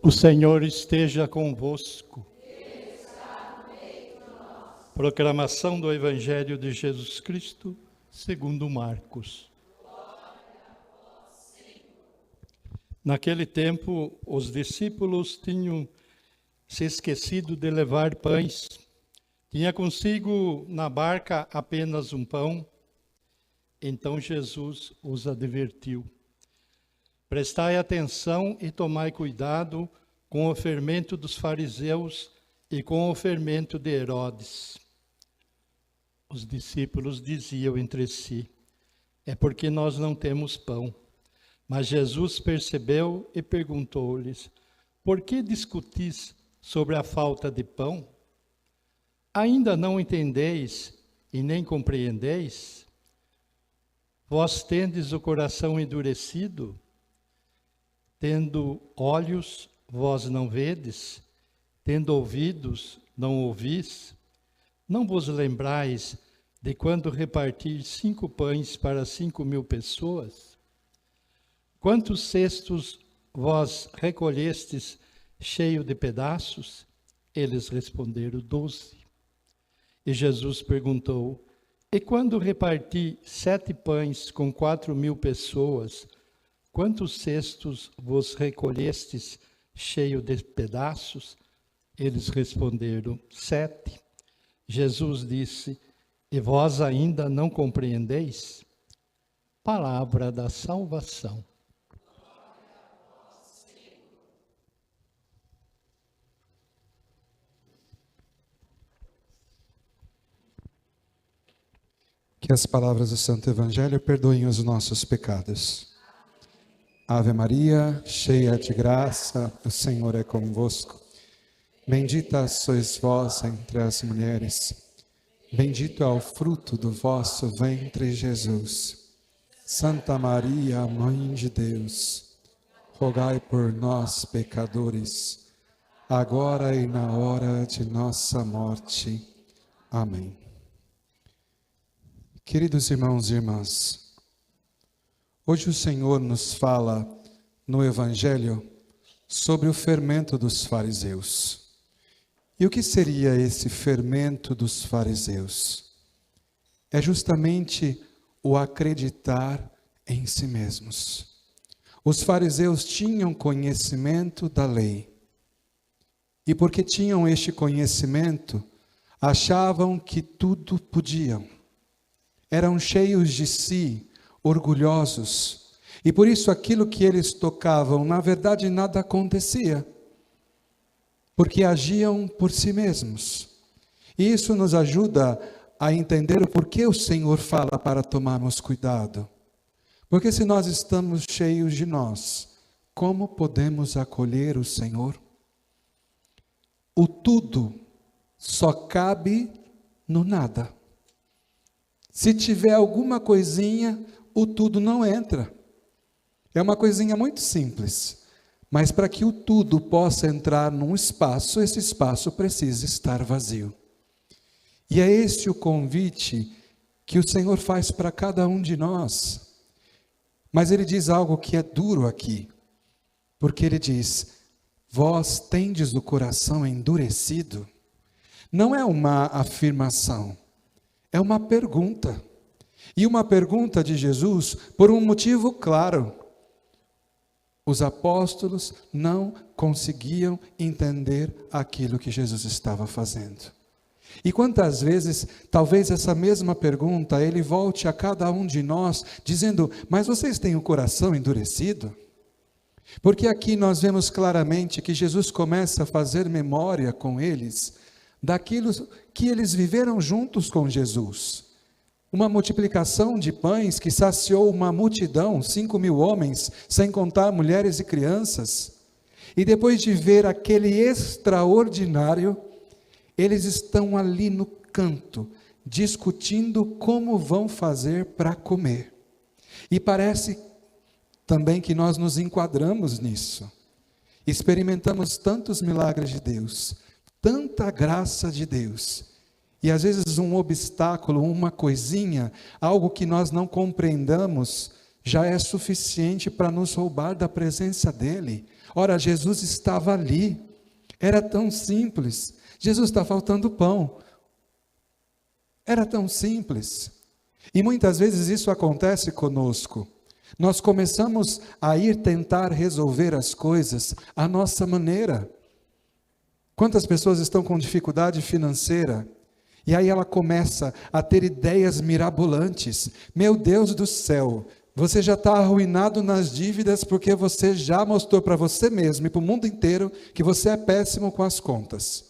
O Senhor esteja convosco. Proclamação do Evangelho de Jesus Cristo, segundo Marcos. Naquele tempo, os discípulos tinham se esquecido de levar pães. Tinha consigo na barca apenas um pão. Então Jesus os advertiu: prestai atenção e tomai cuidado com o fermento dos fariseus e com o fermento de Herodes. Os discípulos diziam entre si: é porque nós não temos pão. Mas Jesus percebeu e perguntou-lhes: por que discutis sobre a falta de pão? Ainda não entendeis e nem compreendeis? Vós tendes o coração endurecido? Tendo olhos, vós não vedes? Tendo ouvidos, não ouvis? Não vos lembrais de quando reparti 5 pães para 5.000 pessoas? Quantos cestos vós recolhestes cheio de pedaços? Eles responderam: 12. E Jesus perguntou: e quando reparti 7 pães com 4.000 pessoas, quantos cestos vos recolhestes cheio de pedaços? Eles responderam: 7. Jesus disse: e vós ainda não compreendeis? Palavra da salvação. Que as palavras do Santo Evangelho perdoem os nossos pecados. Ave Maria, cheia de graça, o Senhor é convosco. Bendita sois vós entre as mulheres. Bendito é o fruto do vosso ventre, Jesus. Santa Maria, Mãe de Deus, rogai por nós, pecadores, agora e na hora de nossa morte. Amém. Queridos irmãos e irmãs, hoje o Senhor nos fala no Evangelho sobre o fermento dos fariseus. E o que seria esse fermento dos fariseus? É justamente o acreditar em si mesmos. Os fariseus tinham conhecimento da lei. E porque tinham este conhecimento, achavam que tudo podiam. Eram cheios de si, orgulhosos, e por isso aquilo que eles tocavam, na verdade nada acontecia, porque agiam por si mesmos. E isso nos ajuda a entender o porquê o Senhor fala para tomarmos cuidado. Porque se nós estamos cheios de nós, como podemos acolher o Senhor? O tudo só cabe no nada. Se tiver alguma coisinha, o tudo não entra. É uma coisinha muito simples. Mas para que o tudo possa entrar num espaço, esse espaço precisa estar vazio. E é esse o convite que o Senhor faz para cada um de nós. Mas Ele diz algo que é duro aqui. Porque Ele diz: vós tendes o coração endurecido. Não é uma afirmação. É uma pergunta. E uma pergunta de Jesus por um motivo claro. Os apóstolos não conseguiam entender aquilo que Jesus estava fazendo. E quantas vezes, talvez essa mesma pergunta, ele volte a cada um de nós, dizendo: mas vocês têm o coração endurecido? Porque aqui nós vemos claramente que Jesus começa a fazer memória com eles, daquilo que eles viveram juntos com Jesus. Uma multiplicação de pães que saciou uma multidão, 5.000 homens, sem contar mulheres e crianças. E depois de ver aquele extraordinário, eles estão ali no canto, discutindo como vão fazer para comer. E parece também que nós nos enquadramos nisso. Experimentamos tantos milagres de Deus, tanta graça de Deus, e às vezes um obstáculo, uma coisinha, algo que nós não compreendamos, já é suficiente para nos roubar da presença dEle. Ora, Jesus estava ali, era tão simples. Jesus está faltando pão. Era tão simples. E muitas vezes isso acontece conosco. Nós começamos a ir tentar resolver as coisas à nossa maneira. Quantas pessoas estão com dificuldade financeira? E aí ela começa a ter ideias mirabolantes. Meu Deus do céu, você já está arruinado nas dívidas porque você já mostrou para você mesmo e para o mundo inteiro que você é péssimo com as contas.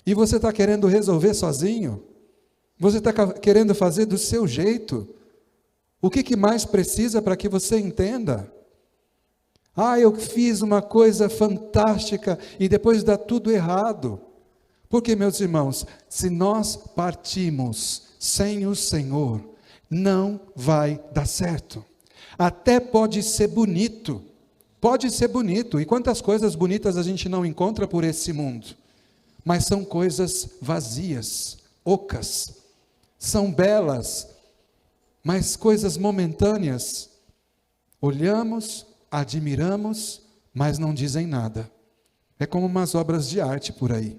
E você está querendo resolver sozinho? Você está querendo fazer do seu jeito? O que mais precisa para que você entenda? Eu fiz uma coisa fantástica e depois dá tudo errado. Porque, meus irmãos, se nós partimos sem o Senhor, não vai dar certo. Até pode ser bonito. Pode ser bonito. E quantas coisas bonitas a gente não encontra por esse mundo? Mas são coisas vazias, ocas. São belas, mas coisas momentâneas. Olhamos, admiramos, mas não dizem nada. É como umas obras de arte por aí,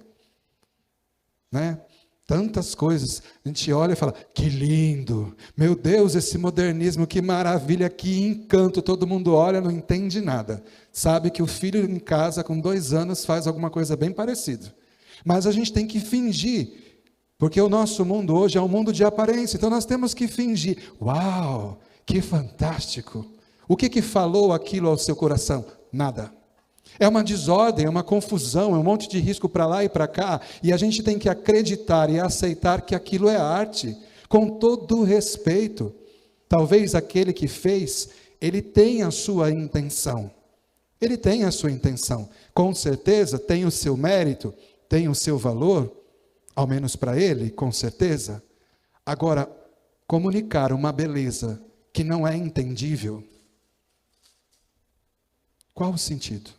né? Tantas coisas, a gente olha e fala, que lindo, meu Deus, esse modernismo, que maravilha, que encanto, todo mundo olha, não entende nada. Sabe que o filho em casa com 2 anos faz alguma coisa bem parecida. Mas a gente tem que fingir, porque o nosso mundo hoje é um mundo de aparência, então nós temos que fingir. Uau, que fantástico! O que falou aquilo ao seu coração? Nada. É uma desordem, é uma confusão, é um monte de risco para lá e para cá, e a gente tem que acreditar e aceitar que aquilo é arte, com todo o respeito. Talvez aquele que fez, ele tenha a sua intenção. Ele tem a sua intenção. Com certeza tem o seu mérito, tem o seu valor, ao menos para ele, com certeza. Agora, comunicar uma beleza que não é entendível, qual o sentido?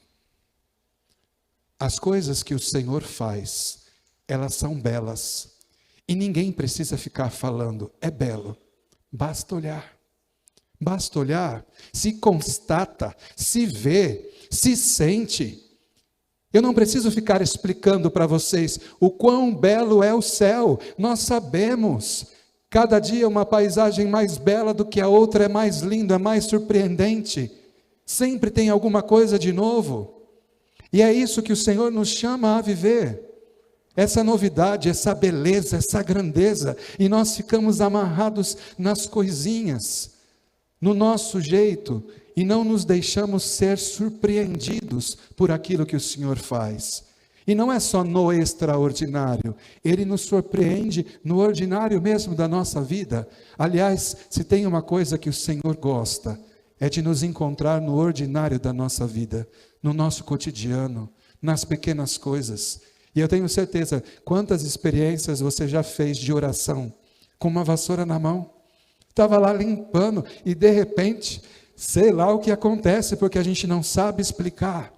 As coisas que o Senhor faz, elas são belas. E ninguém precisa ficar falando, é belo. Basta olhar. Basta olhar. Se constata, se vê, se sente. Eu não preciso ficar explicando para vocês o quão belo é o céu. Nós sabemos. Cada dia uma paisagem mais bela do que a outra, é mais linda, é mais surpreendente. Sempre tem alguma coisa de novo. E é isso que o Senhor nos chama a viver. Essa novidade, essa beleza, essa grandeza. E nós ficamos amarrados nas coisinhas, no nosso jeito, e não nos deixamos ser surpreendidos por aquilo que o Senhor faz. E não é só no extraordinário, Ele nos surpreende no ordinário mesmo da nossa vida. Aliás, se tem uma coisa que o Senhor gosta, é de nos encontrar no ordinário da nossa vida, no nosso cotidiano, nas pequenas coisas. E eu tenho certeza, quantas experiências você já fez de oração, com uma vassoura na mão, estava lá limpando, e de repente, sei lá o que acontece, porque a gente não sabe explicar,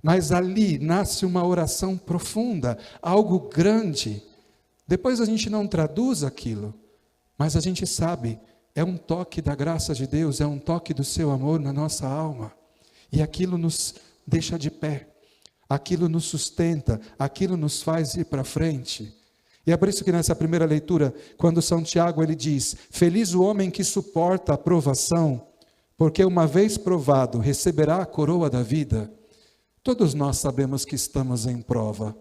mas ali nasce uma oração profunda, algo grande. Depois a gente não traduz aquilo, mas a gente sabe, é um toque da graça de Deus, é um toque do seu amor na nossa alma, e aquilo nos deixa de pé, aquilo nos sustenta, aquilo nos faz ir para frente. E é por isso que nessa primeira leitura, quando São Tiago ele diz, feliz o homem que suporta a provação, porque uma vez provado, receberá a coroa da vida. Todos nós sabemos que estamos em prova.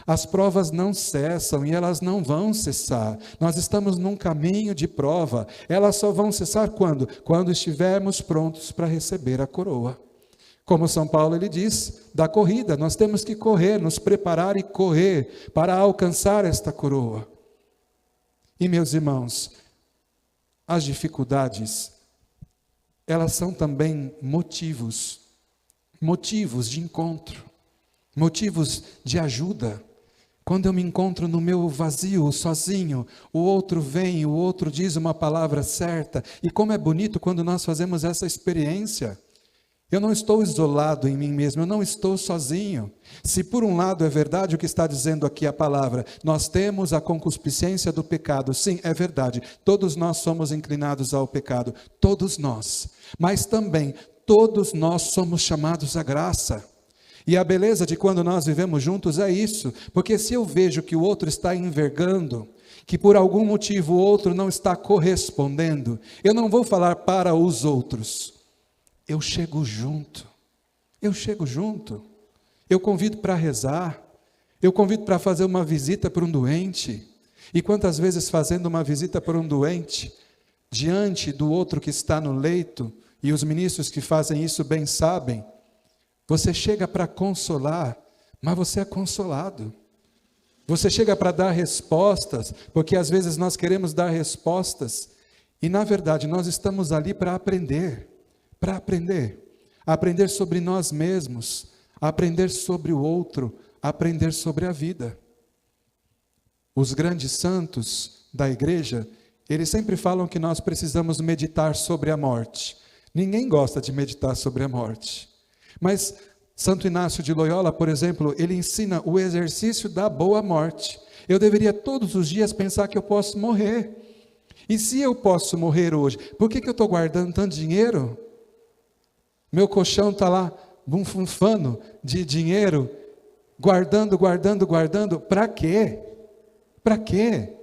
As provas não cessam e elas não vão cessar. Nós estamos num caminho de prova. Elas só vão cessar quando? Quando estivermos prontos para receber a coroa. Como São Paulo ele diz, da corrida, nós temos que correr, nos preparar e correr para alcançar esta coroa. E meus irmãos, as dificuldades, elas são também motivos de encontro, motivos de ajuda. Quando eu me encontro no meu vazio, sozinho, o outro vem, o outro diz uma palavra certa. E como é bonito quando nós fazemos essa experiência. Eu não estou isolado em mim mesmo, eu não estou sozinho. Se por um lado é verdade o que está dizendo aqui a palavra, nós temos a concupiscência do pecado, sim, é verdade, todos nós somos inclinados ao pecado, todos nós. Mas também, todos nós somos chamados à graça. E a beleza de quando nós vivemos juntos é isso, porque se eu vejo que o outro está envergando, que por algum motivo o outro não está correspondendo, eu não vou falar para os outros, eu chego junto, eu convido para rezar, eu convido para fazer uma visita para um doente, e quantas vezes fazendo uma visita para um doente, diante do outro que está no leito, e os ministros que fazem isso bem sabem, você chega para consolar, mas você é consolado. Você chega para dar respostas, porque às vezes nós queremos dar respostas, e na verdade nós estamos ali para aprender, aprender sobre nós mesmos, aprender sobre o outro, aprender sobre a vida. Os grandes santos da igreja, eles sempre falam que nós precisamos meditar sobre a morte. Ninguém gosta de meditar sobre a morte. Mas Santo Inácio de Loyola, por exemplo, ele ensina o exercício da boa morte. Eu deveria todos os dias pensar que eu posso morrer. E se eu posso morrer hoje, por que eu estou guardando tanto dinheiro? Meu colchão está lá, bunfunfando de dinheiro, guardando, para quê? Para quê?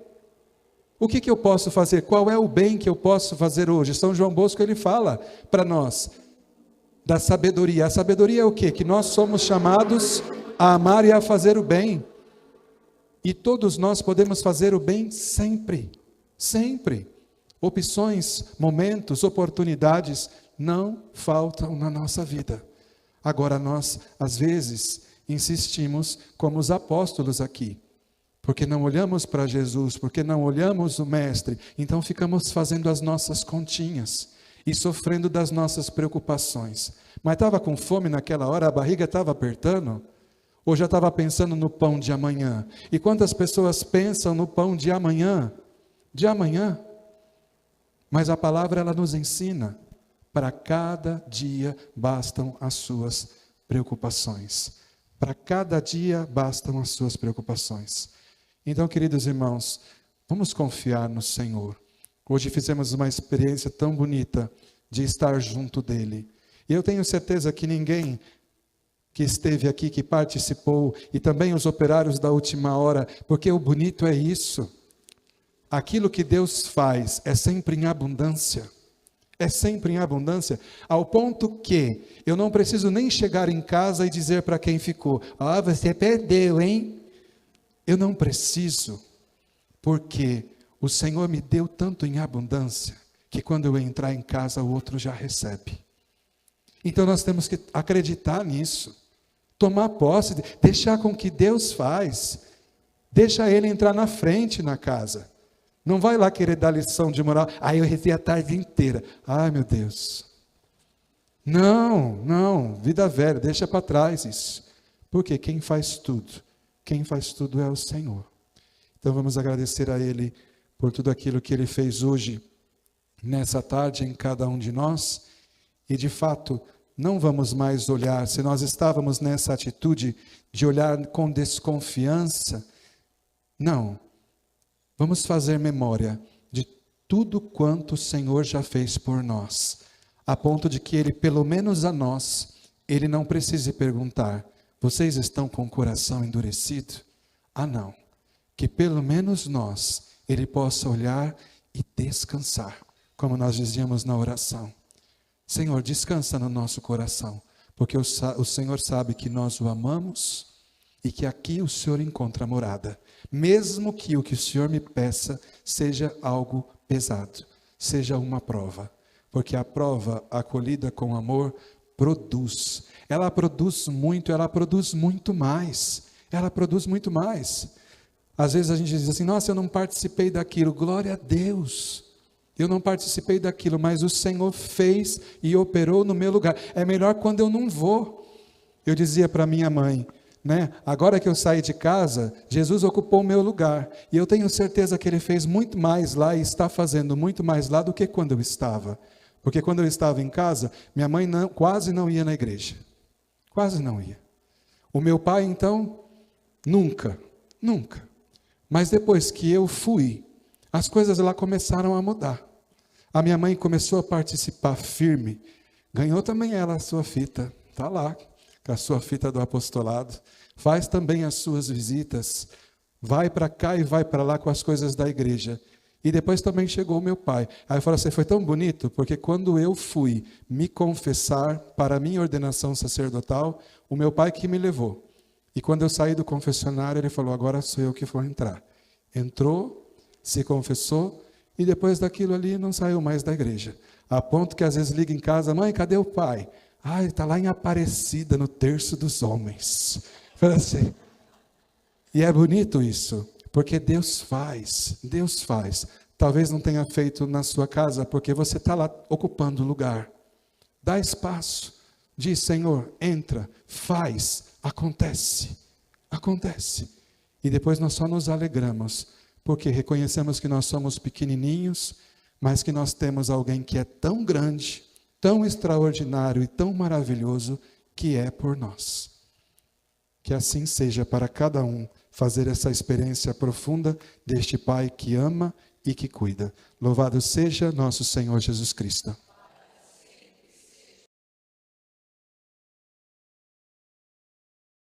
O que eu posso fazer? Qual é o bem que eu posso fazer hoje? São João Bosco, ele fala para nós da sabedoria. A sabedoria é o quê? Que nós somos chamados a amar e a fazer o bem. E todos nós podemos fazer o bem sempre, sempre. Opções, momentos, oportunidades não faltam na nossa vida. Agora nós, às vezes, insistimos como os apóstolos aqui. Porque não olhamos para Jesus, porque não olhamos o Mestre, então ficamos fazendo as nossas continhas e sofrendo das nossas preocupações. Mas estava com fome naquela hora, a barriga estava apertando, ou já estava pensando no pão de amanhã? E quantas pessoas pensam no pão de amanhã? De amanhã. Mas a palavra, ela nos ensina, para cada dia bastam as suas preocupações. Para cada dia bastam as suas preocupações. Então, queridos irmãos, vamos confiar no Senhor. Hoje fizemos uma experiência tão bonita de estar junto dEle. E eu tenho certeza que ninguém que esteve aqui, que participou, e também os operários da última hora, porque o bonito é isso. Aquilo que Deus faz é sempre em abundância. É sempre em abundância, ao ponto que eu não preciso nem chegar em casa e dizer para quem ficou: "Ah, você perdeu, hein?" Eu não preciso, porque o Senhor me deu tanto em abundância, que quando eu entrar em casa, o outro já recebe. Então nós temos que acreditar nisso, tomar posse, deixar com que Deus faz, deixa Ele entrar na frente na casa. Não vai lá querer dar lição de moral. Eu rezei a tarde inteira. Ai, meu Deus. Não, vida velha, deixa para trás isso. Porque quem faz tudo é o Senhor. Então vamos agradecer a Ele por tudo aquilo que Ele fez hoje, nessa tarde, em cada um de nós. E de fato, não vamos mais olhar, se nós estávamos nessa atitude de olhar com desconfiança, não. Vamos fazer memória de tudo quanto o Senhor já fez por nós, a ponto de que Ele, pelo menos a nós, Ele não precise perguntar: vocês estão com o coração endurecido? Não. Que pelo menos nós, Ele possa olhar e descansar, como nós dizíamos na oração. Senhor, descansa no nosso coração, porque o Senhor sabe que nós o amamos e que aqui o Senhor encontra morada. Mesmo que o que o Senhor me peça seja algo pesado, seja uma prova. Porque a prova acolhida com amor produz. Ela produz muito, ela produz muito mais. Ela produz muito mais. Às vezes a gente diz assim: nossa, eu não participei daquilo. Glória a Deus. Eu não participei daquilo, mas o Senhor fez e operou no meu lugar. É melhor quando eu não vou. Eu dizia para minha mãe, agora que eu saí de casa, Jesus ocupou o meu lugar. E eu tenho certeza que Ele fez muito mais lá e está fazendo muito mais lá do que quando eu estava. Porque quando eu estava em casa, minha mãe quase não ia na igreja. Quase não ia. O meu pai, então, nunca. Mas depois que eu fui, as coisas lá começaram a mudar. A minha mãe começou a participar firme, Ganhou também ela a sua fita, está lá, com a sua fita do apostolado. Faz também as suas visitas, vai para cá e vai para lá com as coisas da igreja. E depois também chegou o meu pai. Aí eu falo assim, foi tão bonito, porque quando eu fui me confessar para a minha ordenação sacerdotal, o meu pai que me levou. E quando eu saí do confessionário, ele falou, agora sou eu que vou entrar. Entrou, se confessou, e depois daquilo ali não saiu mais da igreja. A ponto que às vezes liga em casa, mãe, cadê o pai? Ah, ele está lá em Aparecida, no terço dos homens. Fala assim. E é bonito isso, porque Deus faz, Deus faz. Talvez não tenha feito na sua casa, porque você está lá ocupando o lugar. Dá espaço, diz, Senhor, entra, faz, acontece, acontece. E depois nós só nos alegramos, porque reconhecemos que nós somos pequenininhos, mas que nós temos alguém que é tão grande, tão extraordinário e tão maravilhoso, que é por nós. Que assim seja para cada um fazer essa experiência profunda deste Pai que ama e que cuida. Louvado seja nosso Senhor Jesus Cristo.